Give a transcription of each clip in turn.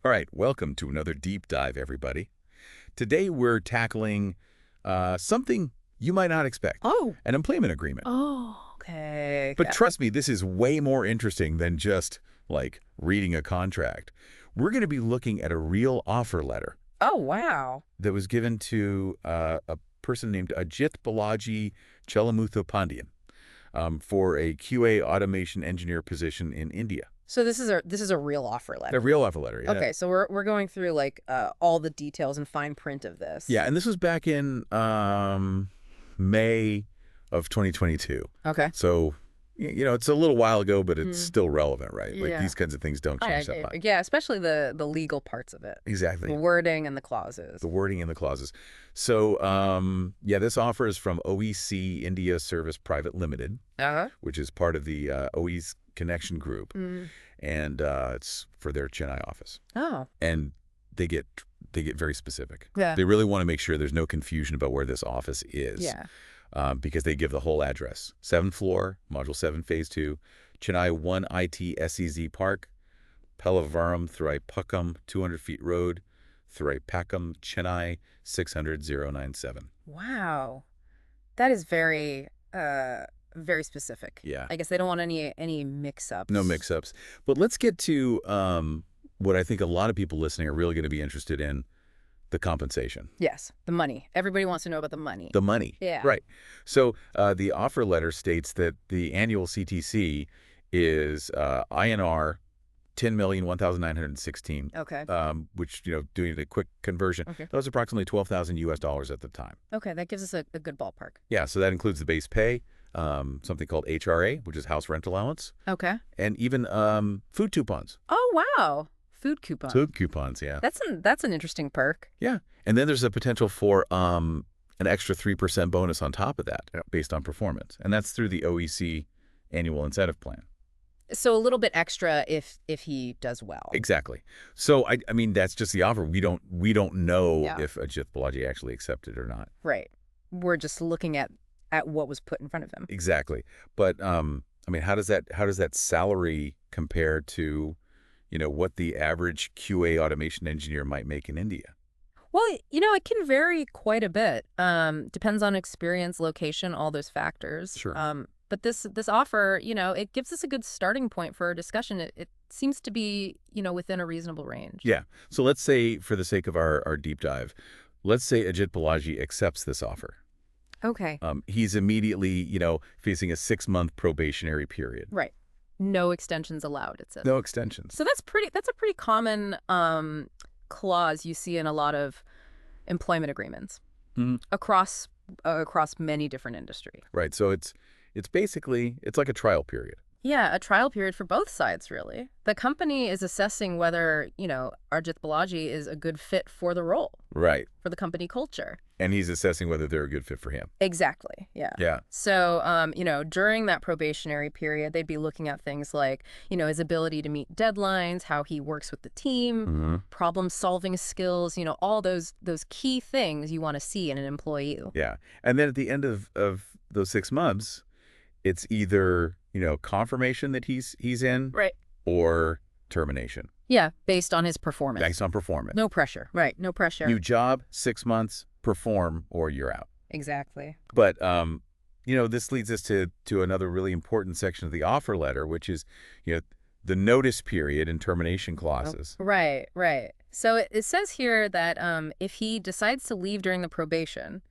All right, welcome to another deep dive, everybody. Today we're tackling something you might not expect, Oh. an employment agreement. Oh, okay. But Yeah. trust me, this is way more interesting than just, like, reading a contract. We're going to be looking at a real offer letter Oh, wow. that was given to a person named Ajit Balaji Chelamuthopandian for a QA automation engineer position in India. So this is a real offer A letter. real offer letter, yeah. Okay, so we're going through like all the details and fine print of this. Yeah, and this was back in May of 2022. Okay. So, it's a little while ago, but it's still relevant, right? Like, Yeah. these kinds of things don't change that much. Yeah, especially the legal parts of it. Exactly. The wording and the clauses. The wording and the clauses. So, yeah, this offer is from OEC India Service Private Limited, which is part of the OE's Connection Group. And it's for their Chennai office. Oh. And they get very specific. Yeah. They really want to make sure there's no confusion about where this office is. Yeah. Because they give the whole address. 7th floor, Module 7, Phase 2, Chennai 1 IT SEZ Park, Pallavaram, Thuraipakkam, 200 feet road, Thuraipakkam, Chennai, 600-097. Wow. That is very very specific. Yeah. I guess they don't want any mix-ups. No mix-ups. But let's get to what I think a lot of people listening are really going to be interested in, the compensation. Yes, the money. Everybody wants to know about the money. The money. Yeah. Right. So the offer letter states that the annual CTC is INR 10,001,916. Okay. Which, doing a quick conversion, that was approximately $12,000 at the time. Okay, that gives us a good ballpark. Yeah, so that includes the base pay, something called HRA, which is house rent allowance, Okay. and even food coupons. Oh, wow. Food coupon. Food coupons, yeah. That's an interesting perk. Yeah, and then there's a potential for an extra 3% bonus on top of that based on performance, and that's through the OEC annual incentive plan. So a little bit extra if he does well. Exactly. So I mean that's just the offer. We don't know Yeah. if Ajit Balaji actually accepted or not. Right. We're just looking at what was put in front of him. Exactly. But I mean, how does that salary compare to, what the average QA automation engineer might make in India? Well, it can vary quite a bit. Depends on experience, location, all those factors. Sure. But this offer, it gives us a good starting point for our discussion. It seems to be, within a reasonable range. Yeah. So let's say, for the sake of our deep dive, let's say Ajit Balaji accepts this offer. Okay. He's immediately, facing a 6-month probationary period. Right. No extensions allowed, it says. No extensions. So that's a pretty common clause you see in a lot of employment agreements across many different industries. Right. So it's basically like a trial period. Yeah, a trial period for both sides, really. The company is assessing whether, Ajit Balaji is a good fit for the role, Right. for the company culture. And he's assessing whether they're a good fit for him. Exactly, yeah. Yeah. So, during that probationary period, they'd be looking at things like, his ability to meet deadlines, how he works with the team, problem-solving skills, all those key things you want to see in an employee. Yeah. And then at the end of those 6 months, it's either, confirmation that he's in, Right. or termination. Yeah, based on his performance. Based on performance. No pressure. Right, no pressure. New job, 6 months, perform, or you're out. Exactly. But, this leads us to another really important section of the offer letter, which is, the notice period and termination clauses. Right. So it says here that if he decides to leave during the probation,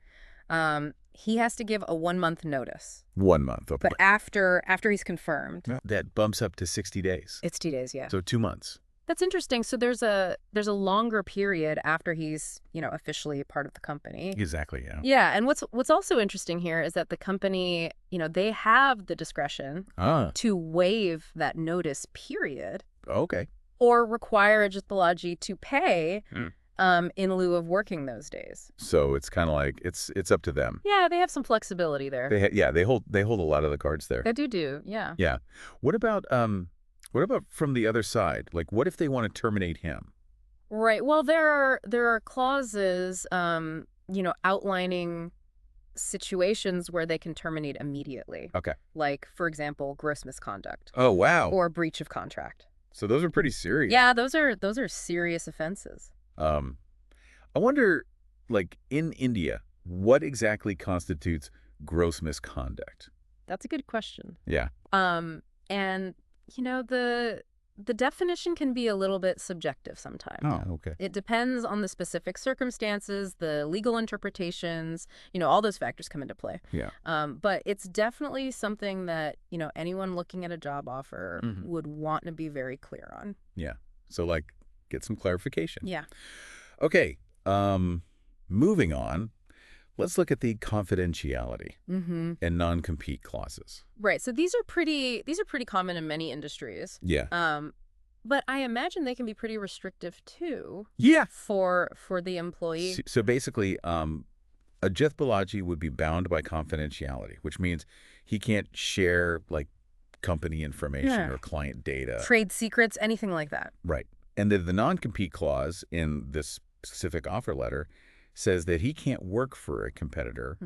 he has to give a 1-month notice. 1 month. Okay. But after he's confirmed, That bumps up to 60 days. it's 2 days, yeah. So 2 months. That's interesting. So there's a longer period after he's, officially part of the company. Exactly, yeah. Yeah, and what's also interesting here is that the company, they have the discretion to waive that notice period Okay. or require Ajit Balaji to pay in lieu of working those days. So it's kind of like it's up to them. Yeah, they have some flexibility there. They hold a lot of the cards there. They do, yeah. Yeah. What about from the other side? Like, what if they want to terminate him? Right. Well, there are clauses, outlining situations where they can terminate immediately. Okay. Like, for example, gross misconduct Oh, wow. or breach of contract. So those are pretty serious. Yeah, those are serious offenses. Um, I wonder, like, in India, what exactly constitutes gross misconduct? That's a good question. Yeah. And the definition can be a little bit subjective sometimes. Oh, okay. It depends on the specific circumstances, the legal interpretations, all those factors come into play. Yeah. But it's definitely something that, anyone looking at a job offer would want to be very clear on. Yeah. So, like, get some clarification. Yeah. Okay. Moving on, let's look at the confidentiality and non-compete clauses. Right. So these are pretty common in many industries. Yeah. But I imagine they can be pretty restrictive too. Yeah. For the employee. So basically, Ajith Balaji would be bound by confidentiality, which means he can't share, like, company information or client data. Trade secrets, anything like that. Right. And the non-compete clause in this specific offer letter says that he can't work for a competitor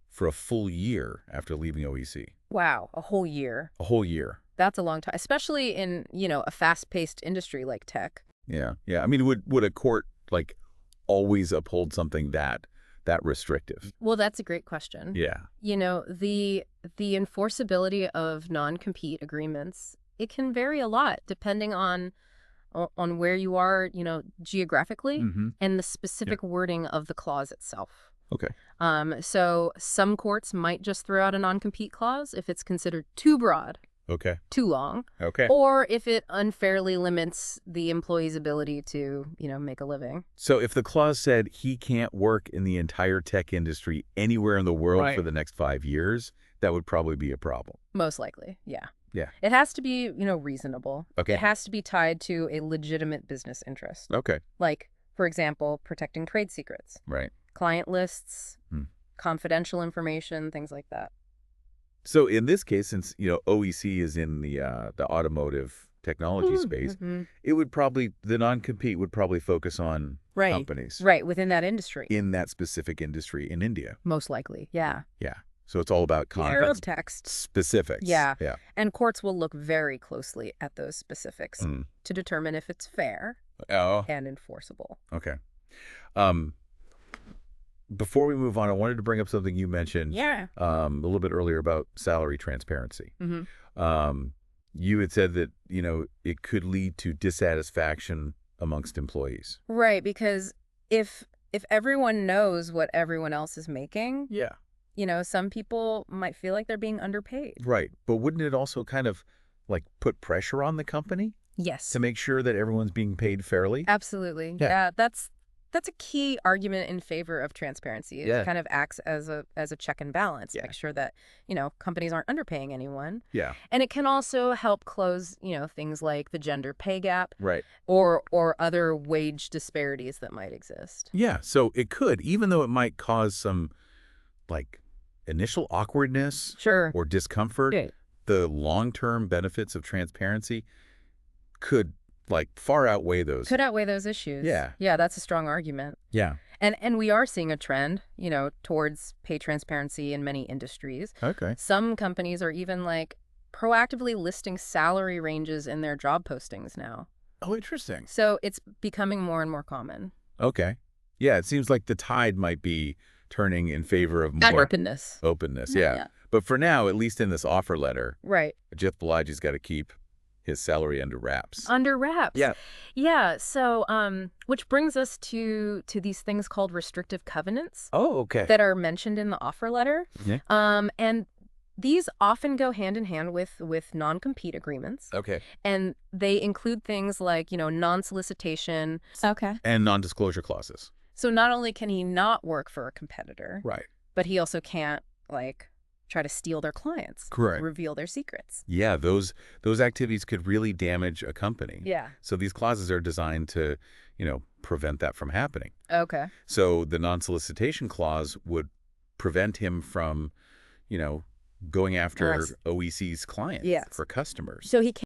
for a full year after leaving OEC. Wow, a whole year. A whole year. That's a long time, especially in, a fast-paced industry like tech. Yeah. Yeah. I mean, would a court, like, always uphold something that restrictive? Well, that's a great question. Yeah. The enforceability of non-compete agreements, it can vary a lot depending on where you are, geographically and the specific wording of the clause itself. Okay. So some courts might just throw out a non-compete clause if it's considered too broad. Okay. Too long. Okay. Or if it unfairly limits the employee's ability to, make a living. So if the clause said he can't work in the entire tech industry anywhere in the world for the next 5 years, that would probably be a problem. Most likely, yeah. Yeah. It has to be, reasonable. Okay. It has to be tied to a legitimate business interest. Okay. Like, for example, protecting trade secrets. Right. Client lists, confidential information, things like that. So in this case, since, OEC is in the automotive technology space, it would probably, the non-compete would probably focus on companies. Right, within that industry. In that specific industry in India. Most likely, yeah. Yeah. So it's all about context. Specifics. Yeah. Yeah. And courts will look very closely at those specifics to determine if it's fair and enforceable. Okay. Before we move on, I wanted to bring up something you mentioned a little bit earlier about salary transparency. You had said that, it could lead to dissatisfaction amongst employees. Right, because if everyone knows what everyone else is making, some people might feel like they're being underpaid. Right. But wouldn't it also kind of, like, put pressure on the company? Yes. To make sure that everyone's being paid fairly? Absolutely. Yeah, that's a key argument in favor of transparency. It kind of acts as a check and balance, make sure that, companies aren't underpaying anyone. Yeah. And it can also help close, things like the gender pay gap. Right. Or other wage disparities that might exist. Yeah. So it could, even though it might cause some, like, initial awkwardness or discomfort, the long-term benefits of transparency could, like, far outweigh those. Could outweigh those issues. Yeah. Yeah, that's a strong argument. Yeah. And we are seeing a trend, towards pay transparency in many industries. Okay. Some companies are even, like, proactively listing salary ranges in their job postings now. Oh, interesting. So it's becoming more and more common. Okay. Yeah, it seems like the tide might be turning in favor of more openness. Yeah. But for now, at least in this offer letter, right, Ajith Balaji's got to keep his salary under wraps. Under wraps. Yeah. Yeah. So, which brings us to these things called restrictive covenants. Oh, okay. That are mentioned in the offer letter. Yeah. And these often go hand in hand with non-compete agreements. Okay. And they include things like, non-solicitation. Okay. And non-disclosure clauses. So not only can he not work for a competitor, right, but he also can't, like, try to steal their clients. Correct. Reveal their secrets. Yeah, those activities could really damage a company. Yeah. So these clauses are designed to, prevent that from happening. Okay. So the non-solicitation clause would prevent him from, going after OEC's clients for customers. So he